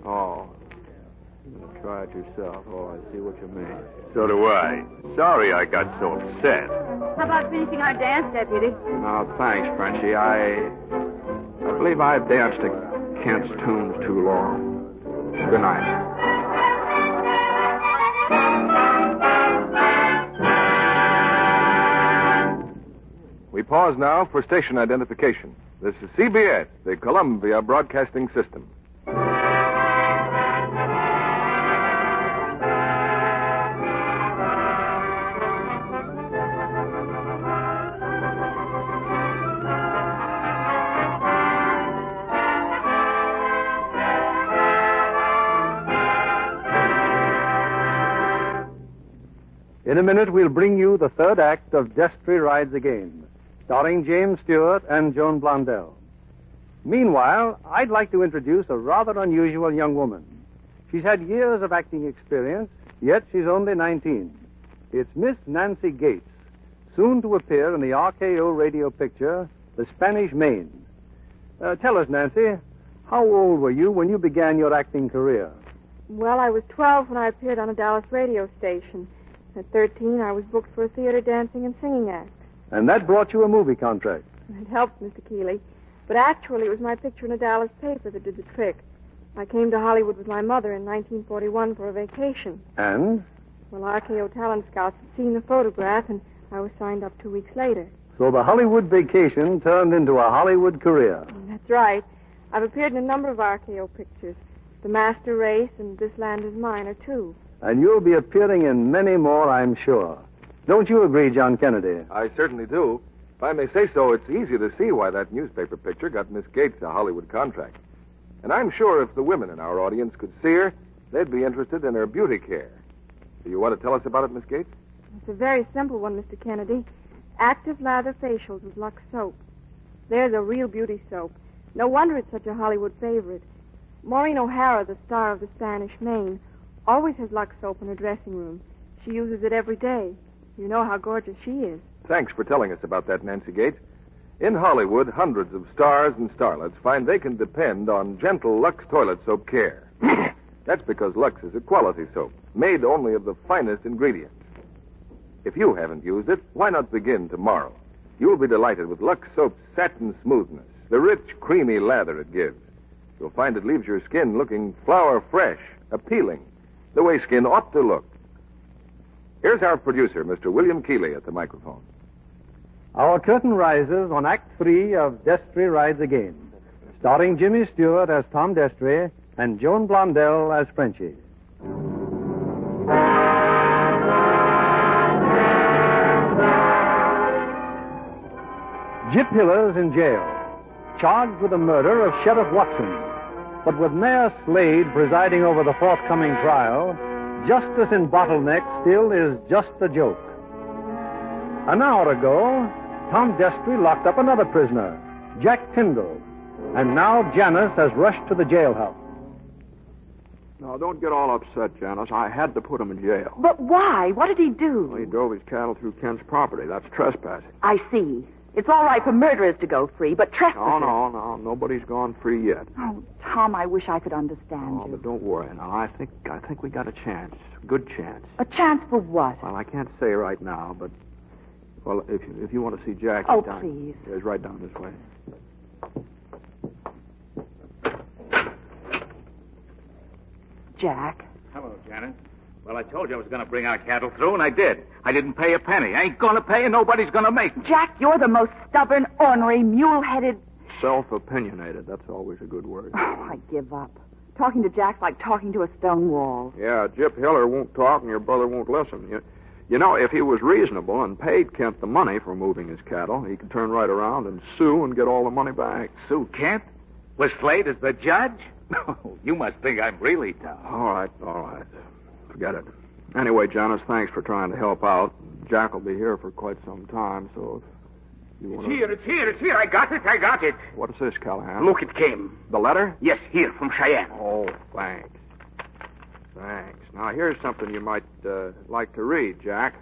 Oh. You're going to try it yourself. Oh, I see what you mean. So do I. Sorry I got so upset. How about finishing our dance, Deputy? No, thanks, Frenchie. I believe I've danced to Kent's tunes too long. Good night. We pause now for station identification. This is CBS, the Columbia Broadcasting System. In a minute, we'll bring you the third act of Destry Rides Again, starring James Stewart and Joan Blondell. Meanwhile, I'd like to introduce a rather unusual young woman. She's had years of acting experience, yet she's only 19. It's Miss Nancy Gates, soon to appear in the RKO radio picture, The Spanish Main. Tell us, Nancy, how old were you when you began your acting career? Well, I was 12 when I appeared on a Dallas radio station. At 13, I was booked for a theater dancing and singing act. And that brought you a movie contract. It helped, Mr. Keeley. But actually, it was my picture in a Dallas paper that did the trick. I came to Hollywood with my mother in 1941 for a vacation. And? Well, RKO talent scouts had seen the photograph, and I was signed up 2 weeks later. So the Hollywood vacation turned into a Hollywood career. That's right. I've appeared in a number of RKO pictures. The Master Race and This Land Is Mine are 2. And you'll be appearing in many more, I'm sure. Don't you agree, John Kennedy? I certainly do. If I may say so, it's easy to see why that newspaper picture got Miss Gates a Hollywood contract. And I'm sure if the women in our audience could see her, they'd be interested in her beauty care. Do you want to tell us about it, Miss Gates? It's a very simple one, Mr. Kennedy. Active lather facials with Lux soap. There's a real beauty soap. No wonder it's such a Hollywood favorite. Maureen O'Hara, the star of The Spanish Main, always has Lux soap in her dressing room. She uses it every day. You know how gorgeous she is. Thanks for telling us about that, Nancy Gates. In Hollywood, hundreds of stars and starlets find they can depend on gentle Lux toilet soap care. That's because Lux is a quality soap, made only of the finest ingredients. If you haven't used it, why not begin tomorrow? You'll be delighted with Lux soap's satin smoothness, the rich, creamy lather it gives. You'll find it leaves your skin looking flower fresh, appealing, the way skin ought to look. Here's our producer, Mr. William Keeley, at the microphone. Our curtain rises on Act 3 of Destry Rides Again, starring Jimmy Stewart as Tom Destry and Joan Blondell as Frenchie. Gyp Hiller's in jail, charged with the murder of Sheriff Watson. But with Mayor Slade presiding over the forthcoming trial, justice in Bottleneck still is just a joke. An hour ago, Tom Destry locked up another prisoner, Jack Tyndall, and now Janice has rushed to the jailhouse. Now, don't get all upset, Janice. I had to put him in jail. But why? What did he do? Well, he drove his cattle through Kent's property. That's trespassing. I see. It's all right for murderers to go free, but trespassers... No. Nobody's gone free yet. Oh, Tom, I wish I could understand you. But don't worry now. I think we got a chance. Good chance. A chance for what? Well, I can't say right now, but... Well, if you want to see Jack... Oh, please. It's right down this way. Jack. Hello, Janet. Well, I told you I was going to bring our cattle through, and I did. I didn't pay a penny. I ain't going to pay, and nobody's going to make me. Jack, you're the most stubborn, ornery, mule-headed... Self-opinionated. That's always a good word. Oh, I give up. Talking to Jack's like talking to a stone wall. Yeah, Gyp Hiller won't talk, and your brother won't listen. You know, if he was reasonable and paid Kent the money for moving his cattle, he could turn right around and sue and get all the money back. Sue Kent? With Slade as the judge? Oh, you must think I'm really tough. All right. Forget it. Anyway, Janice, thanks for trying to help out. Jack will be here for quite some time, so if you want to... It's here. I got it. What is this, Callahan? Look, it came. The letter? Yes, here, from Cheyenne. Oh, thanks. Now, here's something you might like to read, Jack.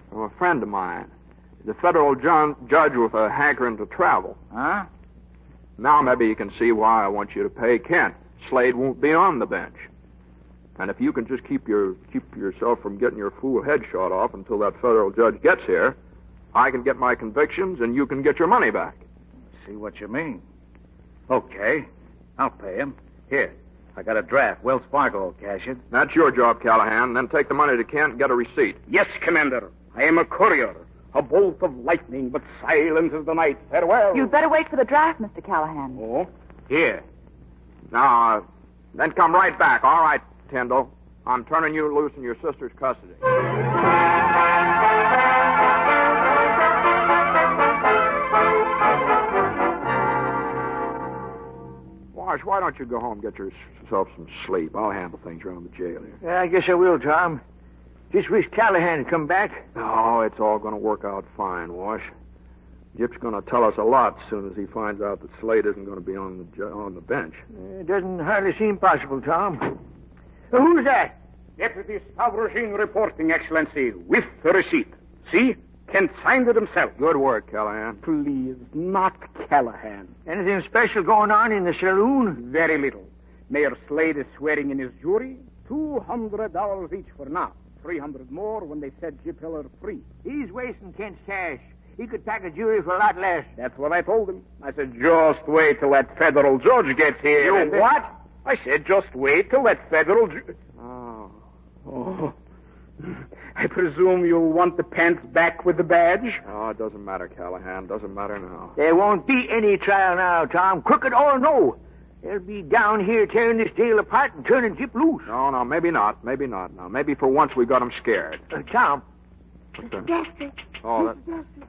From a friend of mine. He's a federal judge with a hankering to travel. Huh? Now maybe you can see why I want you to pay Kent. Slade won't be on the bench. And if you can just keep yourself from getting your fool head shot off until that federal judge gets here, I can get my convictions and you can get your money back. See what you mean. Okay. I'll pay him. Here. I got a draft. Wells Fargo will cash it. That's your job, Callahan. Then take the money to Kent and get a receipt. Yes, Commander. I am a courier. A bolt of lightning, but silent as the night. Farewell. You'd better wait for the draft, Mr. Callahan. Oh? Here. Now, then come right back. All right, Tyndall. I'm turning you loose in your sister's custody. Wash, why don't you go home and get yourself some sleep? I'll handle things around the jail here. Yeah, I guess I will, Tom. Just wish Callahan had come back. Oh, it's all going to work out fine, Wash. Gyp's going to tell us a lot as soon as he finds out that Slade isn't going to be on the bench. It doesn't hardly seem possible, Tom. Who's that? Deputy Stavrogin reporting, Excellency, with the receipt. See? Kent signed it himself. Good work, Callahan. Please, not Callahan. Anything special going on in the saloon? Very little. Mayor Slade is swearing in his jury. $200 each for now. 300 more when they set Gyp Hiller free. He's wasting Kent's cash. He could pack a jury for a lot less. That's what I told him. I said, just wait till that federal judge gets here. You what? I said, just wait till that federal judge... Oh. I presume you'll want the pants back with the badge? Oh, it doesn't matter, Callahan. Doesn't matter now. There won't be any trial now, Tom. Crooked or no. They'll be down here tearing this deal apart and turning Gyp loose. No, maybe not. Maybe not. Now, maybe for once we got them scared. Tom. Mr. Destry. Oh,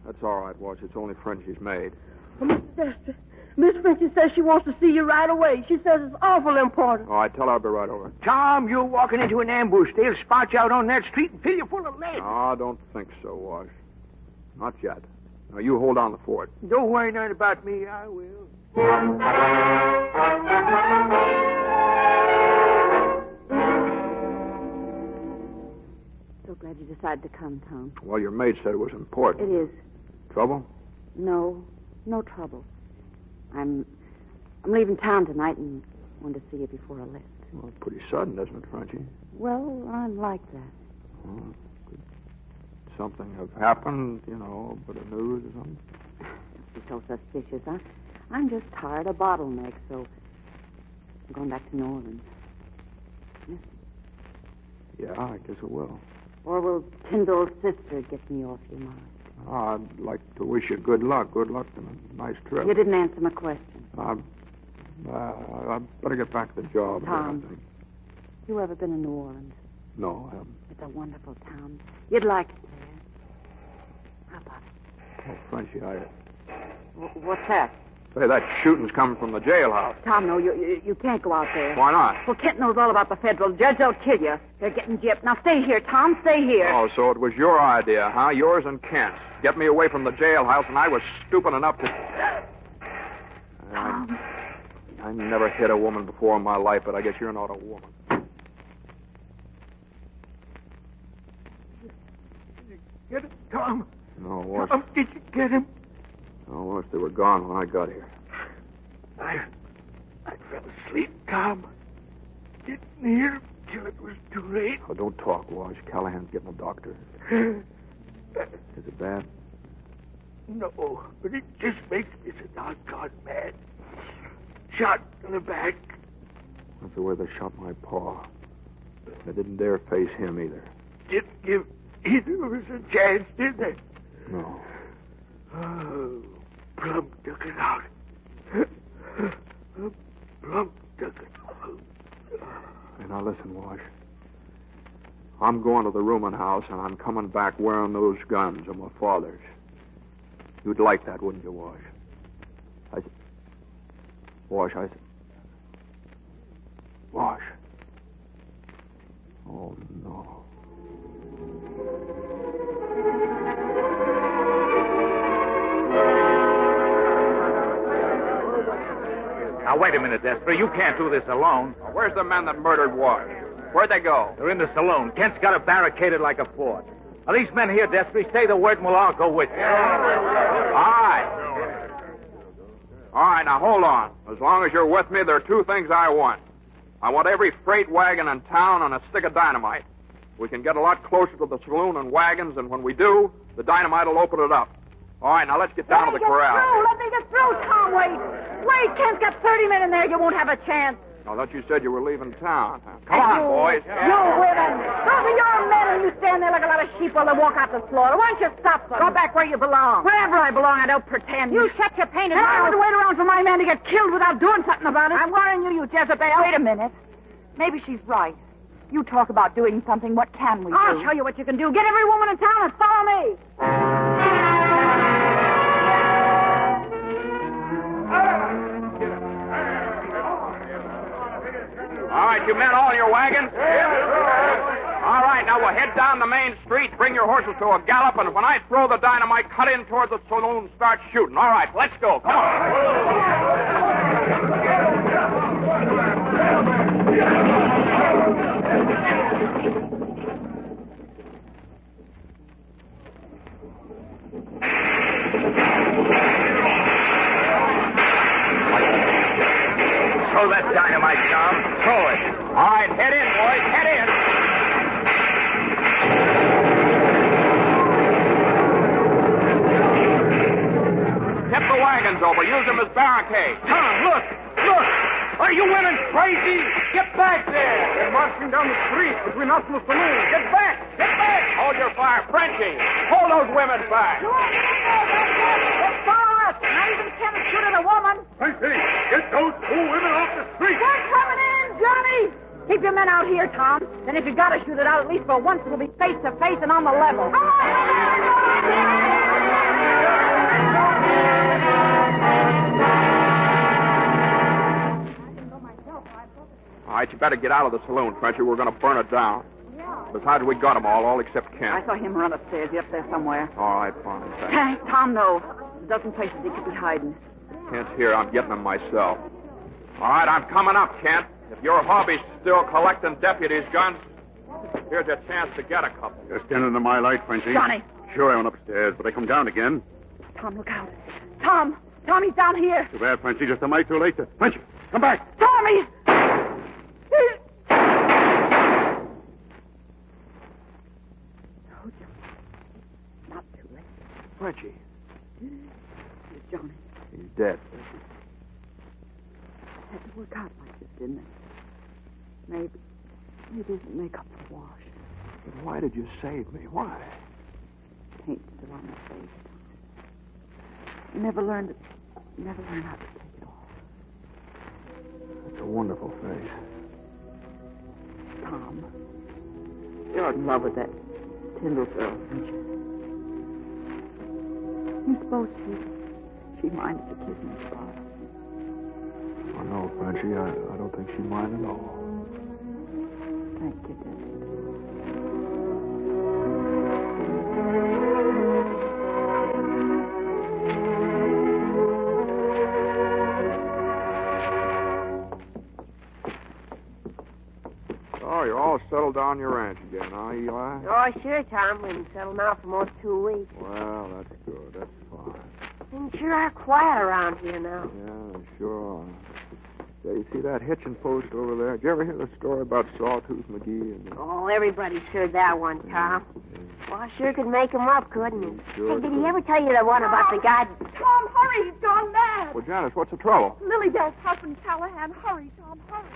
that's all right, Watch. It's only Frenchie's maid. Oh, Mr. Destry, Miss Frenchie says she wants to see you right away. She says it's awful important. Oh, I tell her I'll be right over. Tom, you're walking into an ambush. They'll spot you out on that street and fill you full of lead. No, I don't think so, Wash. Not yet. Now, you hold on the fort. Don't worry none about me. I will. So glad you decided to come, Tom. Well, your maid said it was important. It is. Trouble? No trouble. I'm leaving town tonight and wanted to see you before I left. Well, pretty sudden, isn't it, Frenchie? Well, I'm like that. Oh, could something have happened, a bit of news or something? Don't be so suspicious. I'm just tired of Bottleneck, so I'm going back to New Orleans. Yeah, I guess it will. Or will Tyndall's sister get me off your mind? I'd like to wish you good luck. Good luck and a nice trip. You didn't answer my question. I'd better get back to the job. Tom, you ever been in New Orleans? No, I haven't. It's a wonderful town. You'd like it there. How about it? Oh, Frenchy, What's that? Say, that shooting's coming from the jailhouse. Tom, no, you can't go out there. Why not? Well, Kent knows all about the federal judge. They'll kill you. They're getting gypped. Now, stay here, Tom. Stay here. Oh, so it was your idea, huh? Yours and Kent's. Get me away from the jailhouse, and I was stupid enough to... Tom. I never hit a woman before in my life, but I guess you're not a woman. Did you get him, Tom? No, Wash. Tom, did you get him? No, Wash, they were gone when I got here. I fell asleep, Tom. Didn't hear him till it was too late. Oh, don't talk, Wash. Callahan's getting a doctor. Is it bad? No, but it just makes me so doggone mad. Shot in the back. That's the way they shot my pa. They didn't dare face him either. Didn't give either of us a chance, did they? No. Oh, plumb took it out. Plumb took it out. Hey, now listen, Wash. I'm going to the rooming house, and I'm coming back wearing those guns of my father's. You'd like that, wouldn't you, Wash? Wash. Oh, no. Now, wait a minute, Destry. You can't do this alone. Where's the men that murdered Wash? Where'd they go? They're in the saloon. Kent's got it barricaded like a fort. Now, these men here, Destry, say the word and we'll all go with you. All right, now hold on. As long as you're with me, there are two things I want. I want every freight wagon in town and a stick of dynamite. We can get a lot closer to the saloon and wagons, and when we do, the dynamite will open it up. All right, now let's get down to the corral. Let me get through, Tom. Wait, Kent's got 30 men in there. You won't have a chance. I thought you said you were leaving town. Come on, boys. You women. Those are your men, and you stand there like a lot of sheep while they walk out the slaughter. Why don't you stop them? Go back where you belong. Wherever I belong, I don't pretend. You shut your painted mouth. I wouldn't wait around for my man to get killed without doing something about it. I'm warning you, Jezebel. Wait a minute. Maybe she's right. You talk about doing something. What can we do? I'll show you what you can do. Get every woman in town and follow me. All right, you men, all in your wagons? All right, now we'll head down the main street, bring your horses to a gallop, and when I throw the dynamite, cut in toward the saloon and start shooting. All right, let's go. Come Throw that dynamite, Tom. Throw it. All right, head in, boys. Head in. Tip the wagons over. Use them as barricades. Tom, look. Are you women crazy? Get back there. They're marching down the street between us and the saloon. Get back. Hold your fire. Frenchy, hold those women back. Follow us. Not even Kent is shoot at a woman. Frenchy, get those two women off the street. They're coming in, Johnny. Keep your men out here, Tom. Then if you gotta shoot it out, at least for once, it'll be face to face and on the level. All right, you better get out of the saloon, Frenchy. We're going to burn it down. Besides, we got them all except Kent. I saw him run upstairs. He's up there somewhere. All right, fine. Thanks. Tom, no. A dozen places he could be hiding. Kent's here. I'm getting them myself. All right, I'm coming up, Kent. If your hobby's still collecting deputies' guns, here's your chance to get a couple. You're standing in my light, Frenchy. Johnny. Sure, I went upstairs, but I come down again. Tom, look out. Tom, he's down here. Too bad, Frenchy. Just a mite too late. Frenchy, come back. Tom, he's... Not too late. Frenchy. It's Johnny. He's dead. It had to work out like this, didn't it? Maybe it'll make up for Wash. But why did you save me? Why? Paint still on my face. Never learned how to take it off. It's a wonderful face. Tom, you're in love with that Tyndall girl, aren't you? You suppose she minded the kiss in the spot? Oh, no, Frenchie, I don't think she minded at all. Thank you, Destry. Oh, you're all settled down your ranch again, huh, Eli? Oh, sure, Tom. We've been settled now for most 2 weeks. Well, that's good. That's fine. Things sure are quiet around here now. Yeah, they sure are. Say, you see that hitching post over there? Did you ever hear the story about Sawtooth McGee? Oh, everybody's heard that one, Tom. Well, I sure could make him up, couldn't he? Sure Hey, did he ever tell you the one about the guy... Tom, hurry. He's gone mad. Well, Janice, what's the trouble? Lilydale's husband, Callahan. Hurry, Tom, hurry.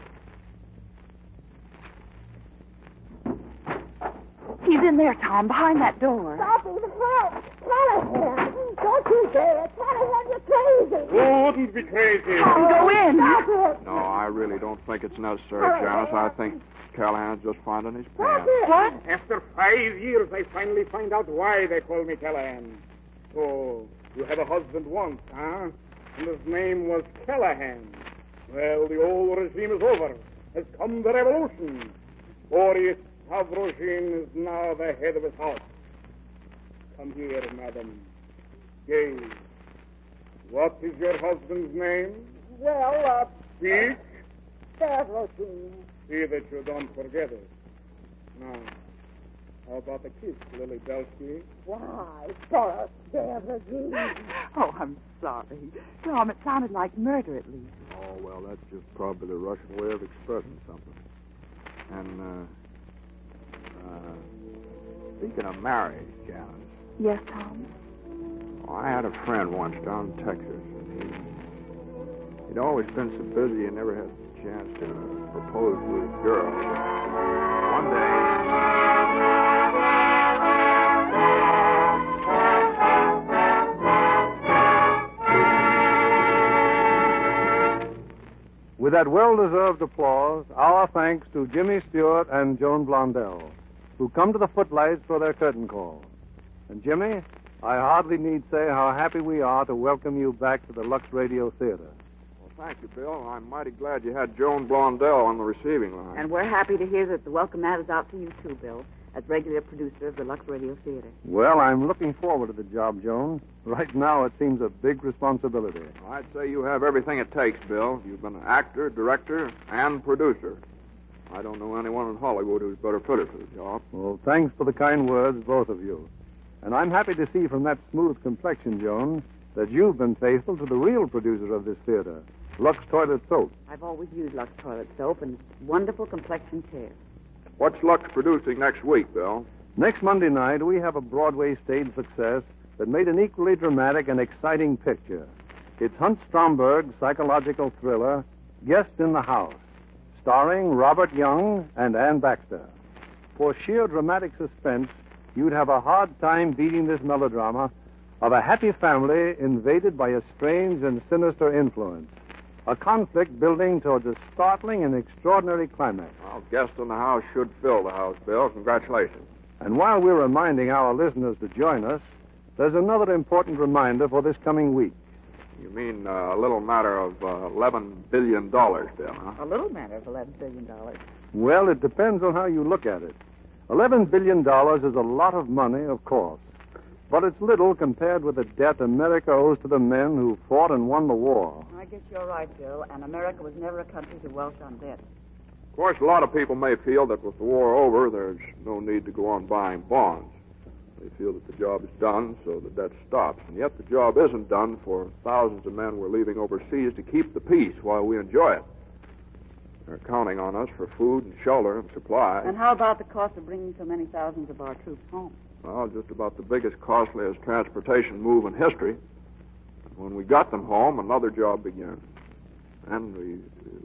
He's in there, Tom, behind that door. Stop him. Help. Callahan. Don't you dare. Callahan, you're crazy. Who wouldn't be crazy? Tom, go in. Stop it. No, I really don't think it's necessary, Janice. I think Callahan's just finding his pants. What? After 5 years, I finally find out why they call me Callahan. Oh, you had a husband once, huh? And his name was Callahan. Well, the old regime is over. Has come the revolution. Boris Stavrogin is now the head of his house. Come here, madam. Gaze. What is your husband's name? Well, Speak. Stavrogin. See that you don't forget it. Now, how about the kiss, Lily Belsky? Why, Boris Stavrogin. Oh, I'm sorry. Tom, it sounded like murder at least. Oh, well, that's just probably the Russian way of expressing something. And, speaking of marriage, Janice. Yes, Tom? I had a friend once down in Texas, and he'd always been so busy he never had a chance to propose to his girl. One day... With that well-deserved applause, our thanks to Jimmy Stewart and Joan Blondell, who come to the footlights for their curtain call. And Jimmy, I hardly need say how happy we are to welcome you back to the Lux Radio Theater. Well, thank you, Bill. I'm mighty glad you had Joan Blondell on the receiving line. And we're happy to hear that the welcome mat is out to you, too, Bill, as regular producer of the Lux Radio Theater. Well, I'm looking forward to the job, Joan. Right now, it seems a big responsibility. I'd say you have everything it takes, Bill. You've been an actor, director, and producer. I don't know anyone in Hollywood who's better fitted for the job. Well, thanks for the kind words, both of you. And I'm happy to see from that smooth complexion, Joan, that you've been faithful to the real producer of this theater, Lux Toilet Soap. I've always used Lux Toilet Soap and wonderful complexion care. What's Lux producing next week, Bill? Next Monday night, we have a Broadway stage success that made an equally dramatic and exciting picture. It's Hunt Stromberg's psychological thriller, Guest in the House, starring Robert Young and Ann Baxter. For sheer dramatic suspense, you'd have a hard time beating this melodrama of a happy family invaded by a strange and sinister influence, a conflict building towards a startling and extraordinary climax. Well, Guest in the House should fill the house, Bill. Congratulations. And while we're reminding our listeners to join us, there's another important reminder for this coming week. You mean a little matter of $11 billion, Bill, huh? A little matter of $11 billion. Well, it depends on how you look at it. $11 billion is a lot of money, of course. But it's little compared with the debt America owes to the men who fought and won the war. I guess you're right, Bill, and America was never a country to welch on debt. Of course, a lot of people may feel that with the war over, there's no need to go on buying bonds. They feel that the job is done, so the debt stops. And yet the job isn't done, for thousands of men we're leaving overseas to keep the peace while we enjoy it. They're counting on us for food and shelter and supplies. And how about the cost of bringing so many thousands of our troops home? Well, just about the biggest, costliest transportation move in history. When we got them home, another job began. And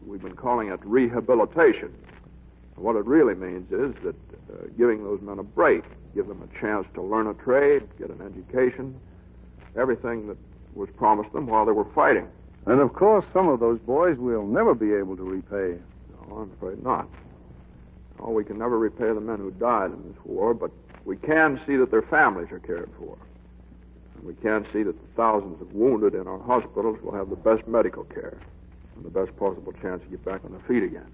we've been calling it rehabilitation. What it really means is that giving those men a break, give them a chance to learn a trade, get an education, everything that was promised them while they were fighting. And, of course, some of those boys we'll never be able to repay. No, I'm afraid not. Oh, we can never repay the men who died in this war, but we can see that their families are cared for. And we can see that the thousands of wounded in our hospitals will have the best medical care and the best possible chance to get back on their feet again.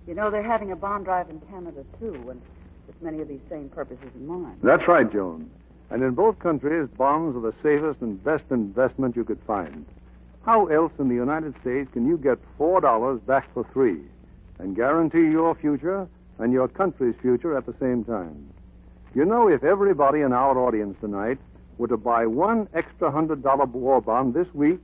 You know, they're having a bomb drive in Canada, too, and with many of these same purposes in mind. That's right, Joan. And in both countries, bombs are the safest and best investment you could find. How else in the United States can you get $4 back for $3 and guarantee your future and your country's future at the same time? You know, if everybody in our audience tonight were to buy one extra $100 war bond this week,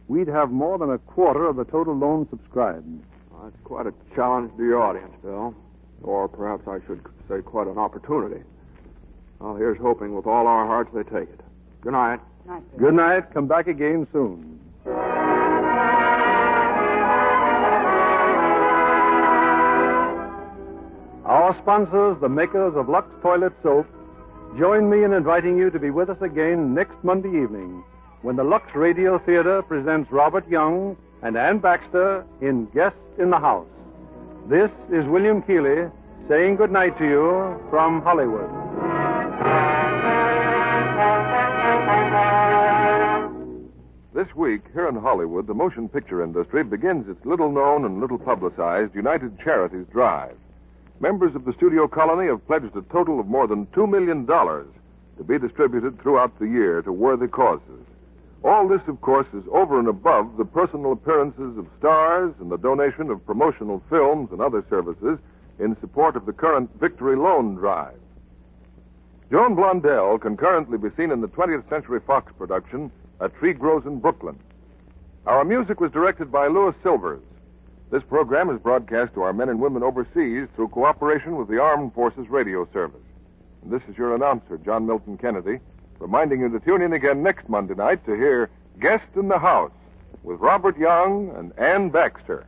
we'd have more than a quarter of the total loan subscribed. Well, that's quite a challenge to your audience, Bill. Or perhaps I should say quite an opportunity. Well, here's hoping with all our hearts they take it. Good night. Good night. Come back again soon. Our sponsors, the makers of Lux Toilet Soap, join me in inviting you to be with us again next Monday evening when the Lux Radio Theater presents Robert Young and Ann Baxter in Guest in the House. This is William Keighley saying good night to you from Hollywood. This week, here in Hollywood, the motion picture industry begins its little-known and little-publicized United Charities Drive. Members of the studio colony have pledged a total of more than $2 million to be distributed throughout the year to worthy causes. All this, of course, is over and above the personal appearances of stars and the donation of promotional films and other services in support of the current Victory Loan Drive. Joan Blondell can currently be seen in the 20th Century Fox production, A Tree Grows in Brooklyn. Our music was directed by Louis Silvers. This program is broadcast to our men and women overseas through cooperation with the Armed Forces Radio Service. And this is your announcer, John Milton Kennedy, reminding you to tune in again next Monday night to hear Guest in the House with Robert Young and Ann Baxter.